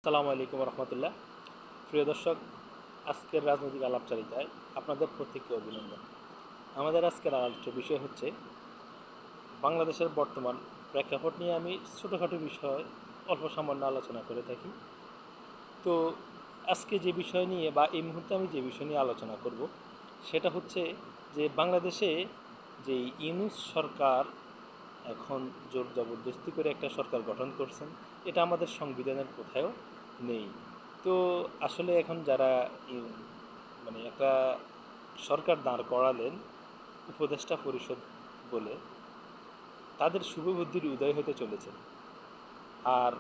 আসসালামু আলাইকুম রহমতুল্লাহ। প্রিয় দর্শক, আজকের রাজনৈতিক আলাপচারিতায় আপনাদের প্রত্যেককে অভিনন্দন। আমাদের আজকের আলোচ্য বিষয় হচ্ছে বাংলাদেশের বর্তমান প্রেক্ষাপট নিয়ে আমি ছোটোখাটো বিষয় অল্প সামান্য আলোচনা করে থাকি। তো আজকে যে বিষয় নিয়ে বা এই মুহূর্তে আমি যে বিষয় নিয়ে আলোচনা করব সেটা হচ্ছে যে বাংলাদেশে যে ইউনূস সরকার এখন জোর জবরদস্তি করে একটা সরকার গঠন করছেন, এটা আমাদের সংবিধানের কোথাও নেই। তো আসলে এখন যারা মানে একটা সরকার দাঁড় করালেন উপদেষ্টা পরিষদ বলে, তাদের শুভবুদ্ধির উদয় হতে চলেছে। আর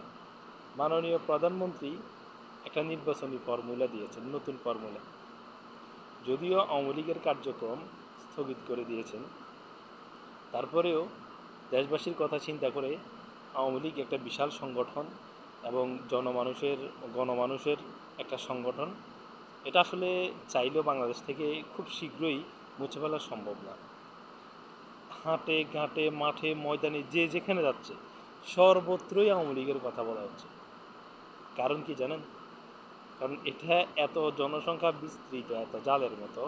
মাননীয় প্রধানমন্ত্রী একটা নির্বাচনী ফর্মুলা দিয়েছেন, নতুন ফর্মুলা। যদিও আওয়ামী লীগের কার্যক্রম স্থগিত করে দিয়েছেন, তারপরেও দেশবাসীর কথা চিন্তা করে আওয়ামী লীগ একটা বিশাল সংগঠন এবং গণমানুষের একটা সংগঠন। এটা আসলে চাইলেও বাংলাদেশ থেকে খুব শীঘ্রই মুছে ফেলা সম্ভব না। হাটে ঘাটে মাঠে ময়দানে যে যেখানে যাচ্ছে সর্বত্রই আওয়ামী লীগের কথা বলা হচ্ছে। কারণ কি জানেন? কারণ এটা এত জনসংখ্যা বিস্তৃত, এত জালের মতো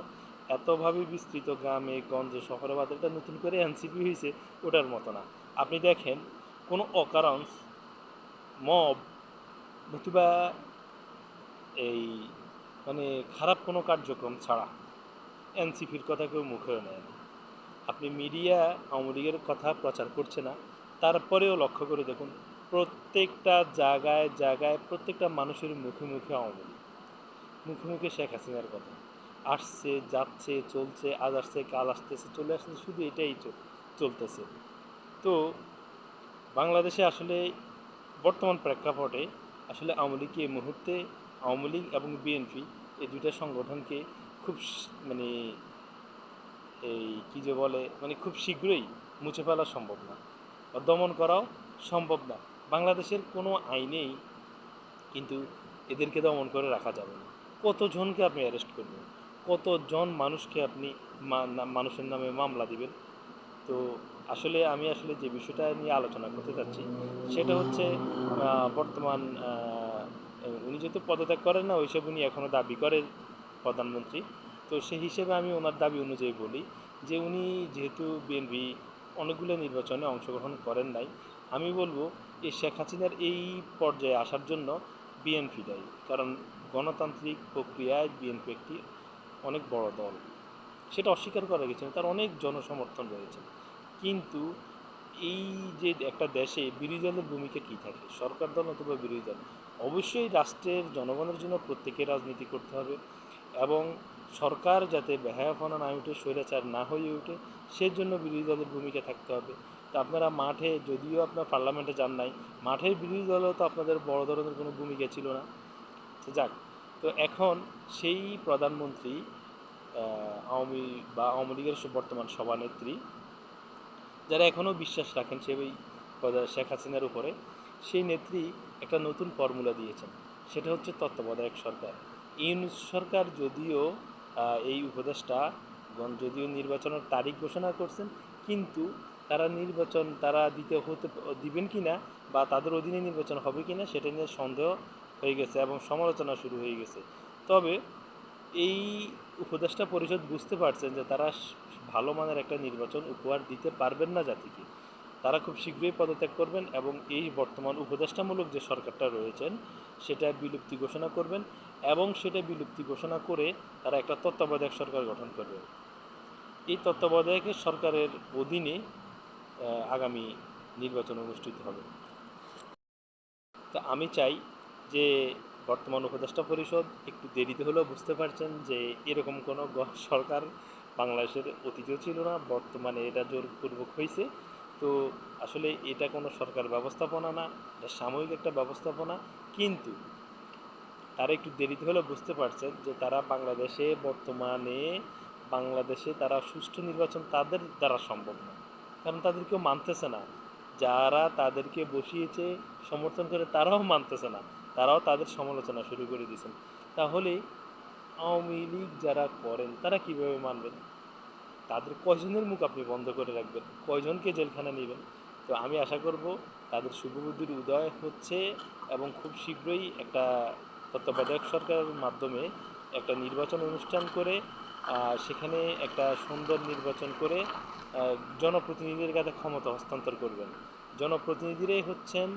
এতভাবে বিস্তৃত, গ্রামে গঞ্জে শহরে বাজারে, এটা নতুন করে এনসিপি হয়েছে ওটার মতো না। আপনি দেখেন, কোনো অকারণস মব নতুবা এই মানে খারাপ কোনো কার্যক্রম ছাড়া এনসিপির কথা কেউ মুখেও নেয় না। আপনি মিডিয়া আওয়ামী লীগের কথা প্রচার করছে না, তারপরেও লক্ষ্য করে দেখুন প্রত্যেকটা জায়গায় জায়গায় প্রত্যেকটা মানুষের মুখে মুখে আওয়ামী লীগ, মুখে মুখে শেখ হাসিনার কথা। আসছে যাচ্ছে চলছে, আজ আসছে কাল আসতেছে চলে আসছে, শুধু এটাই চলতেছে। তো বাংলাদেশে আসলে বর্তমান প্রেক্ষাপটে আসলে আওয়ামী লীগকে এই মুহূর্তে, আওয়ামী লীগ এবং বিএনপি এই দুইটা সংগঠনকে খুব মানে এই কী যে বলে মানে খুব শীঘ্রই মুছে ফেলা সম্ভব না বা দমন করাও সম্ভব না। বাংলাদেশের কোনো আইনেই কিন্তু এদেরকে দমন করে রাখা যাবে না। কতজনকে আপনি অ্যারেস্ট করবেন? কতজন মানুষকে আপনি মানুষের নামে মামলা দিবেন? তো আমি আসলে যে বিষয়টা নিয়ে আলোচনা করতে চাচ্ছি সেটা হচ্ছে বর্তমান উনি যেহেতু পদত্যাগ করেন না, ওইসব উনি এখনও দাবি করেন প্রধানমন্ত্রী। তো সেই হিসেবে আমি ওনার দাবি অনুযায়ী বলি যে উনি যেহেতু বিএনপি অনেকগুলো নির্বাচনে অংশগ্রহণ করেন নাই, আমি বলবো এই শেখ হাসিনার এই পর্যায়ে আসার জন্য বিএনপি দায়ী। কারণ গণতান্ত্রিক প্রক্রিয়ায় বিএনপি একটি অনেক বড় দল, সেটা অস্বীকার করা গেছে, তার অনেক জনসমর্থন রয়েছে। কিন্তু এই যে একটা দেশে বিরোধী দলের ভূমিকা কী থাকে, সরকার দল অথবা বিরোধী দল, অবশ্যই রাষ্ট্রের জনগণের জন্য প্রত্যেকের রাজনীতি করতে হবে এবং সরকার যাতে বেহায়াপনা না উঠে, স্বৈরাচার না হয়ে ওঠে, সেজন্য বিরোধী দলের ভূমিকা থাকতে হবে। তো আপনারা মাঠে, যদিও আপনার পার্লামেন্টে যান নাই, মাঠের বিরোধী দলেও তো আপনাদের বড় ধরনের কোনো ভূমিকা ছিল না। তো যাক, তো এখন সেই প্রধানমন্ত্রী আওয়ামী লীগের বর্তমান সভানেত্রী, যারা এখনও বিশ্বাস রাখেন সেই শেখ হাসিনার উপরে, সেই নেত্রী একটা নতুন ফর্মুলা দিয়েছেন। সেটা হচ্ছে তত্ত্বাবধায়ক সরকার। ইউনূস সরকার যদিও এই উপদেষ্টা যদিও নির্বাচনের তারিখ ঘোষণা করছেন, কিন্তু তারা দিবেন কি না বা তাদের অধীনে নির্বাচন হবে কি না সেটা নিয়ে সন্দেহ হয়ে গেছে এবং সমালোচনা শুরু হয়ে গেছে। তবে এই উপদেষ্টা পরিষদ বুঝতে পারছেন যে তারা ভালো মানের একটা নির্বাচন উপহার দিতে পারবেন না জাতিকে। তারা খুব শীঘ্রই পদত্যাগ করবেন এবং এই বর্তমান উপদেষ্টামূলক যে সরকারটা রয়েছেন সেটা বিলুপ্তি ঘোষণা করবেন এবং সেটা বিলুপ্তি ঘোষণা করে তারা একটা তত্ত্বাবধায়ক সরকার গঠন করবে। এই তত্ত্বাবধায়ক সরকারের অধীনে আগামী নির্বাচন অনুষ্ঠিত হবে। তো আমি চাই যে বর্তমান উপদেষ্টা পরিষদ একটু দেরিতে হলেও বুঝতে পারছেন যে এরকম কোনো সরকার বাংলাদেশের অতীতেও ছিল না, বর্তমানে এটা জোরপূর্বক হয়েছে। তো আসলে এটা কোনো সরকার ব্যবস্থাপনা না, এটা সাময়িক একটা ব্যবস্থাপনা। কিন্তু তারা একটু দেরিতে হলেও বুঝতে পারছেন যে তারা বাংলাদেশে তারা সুষ্ঠু নির্বাচন তাদের দ্বারা সম্ভব না, কারণ তাদের কেউ মানতেছে না। যারা তাদেরকে বসিয়েছে সমর্থন করে তারাও মানতেছে না, তারাও তাদের সমালোচনা শুরু করে দিয়েছেন। তাহলে আওয়ামী লীগ যারা করেন তারা কিভাবে মানবেন? তাদের কয়জনের মুখ আপনি বন্ধ করে রাখবেন? কয়জনকে জেলখানা নেবেন? তো আমি আশা করব তাদের শুভবুদ্ধির উদয় হচ্ছে এবং খুব শীঘ্রই একটা তত্ত্বাবধায়ক সরকারের মাধ্যমে একটা নির্বাচন অনুষ্ঠান করে সেখানে একটা সুন্দর নির্বাচন করে জনপ্রতিনিধিদের কাছে ক্ষমতা হস্তান্তর করবেন। জনপ্রতিনিধিরাই হচ্ছেন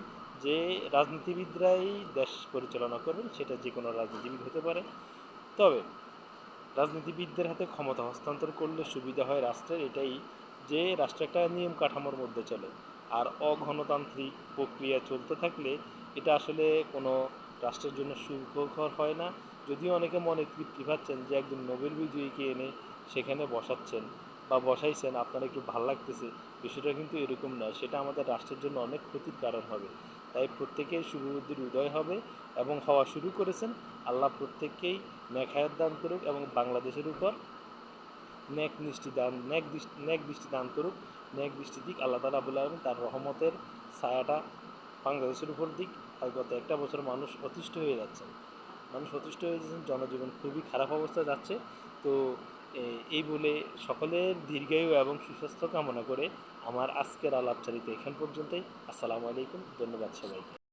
যে রাজনীতিবিদরাই দেশ পরিচালনা করবেন, সেটা যে কোনো রাজনীতিবিদ হতে পারে। তবে রাজনীতিবিদদের হাতে ক্ষমতা হস্তান্তর করলে সুবিধা হয় রাষ্ট্রের এটাই, যে রাষ্ট্র একটা নিয়ম কাঠামোর মধ্যে চলে। আর অগণতান্ত্রিক প্রক্রিয়া চলতে থাকলে এটা আসলে কোনো রাষ্ট্রের জন্য সুখকর হয় না। যদিও অনেকে মনে তৃপ্তি পাচ্ছেন যে একজন নোবেল বিজয়ীকে এনে সেখানে বসাচ্ছেন বা বসাইছেন, আপনার একটু ভাল লাগতেছে, বিষয়টা কিন্তু এরকম নয়। সেটা আমাদের রাষ্ট্রের জন্য অনেক ক্ষতির কারণ হবে। তাই প্রত্যেকেই শুভবুদ্ধির উদয় হবে এবং হওয়া শুরু করেছেন। আল্লাহ প্রত্যেককেই নেক দান করুক এবং বাংলাদেশের উপর নেক দৃষ্টি দান করুক, নেক দৃষ্টি দিক আল্লাহ তাআলা রাব্বুল আলামিন, তার রহমতের ছায়াটা বাংলাদেশের উপর দিক। আর গত একটা বছর মানুষ অতিষ্ঠ হয়ে যাচ্ছেন, জনজীবন খুবই খারাপ অবস্থায় যাচ্ছে। তো এই বলে সকলের দীর্ঘায়ু এবং সুস্বাস্থ্য কামনা করে আমার আজকের আলাপচারিতা এখান পর্যন্তই। আসসালামু আলাইকুম, ধন্যবাদ সবাইকে।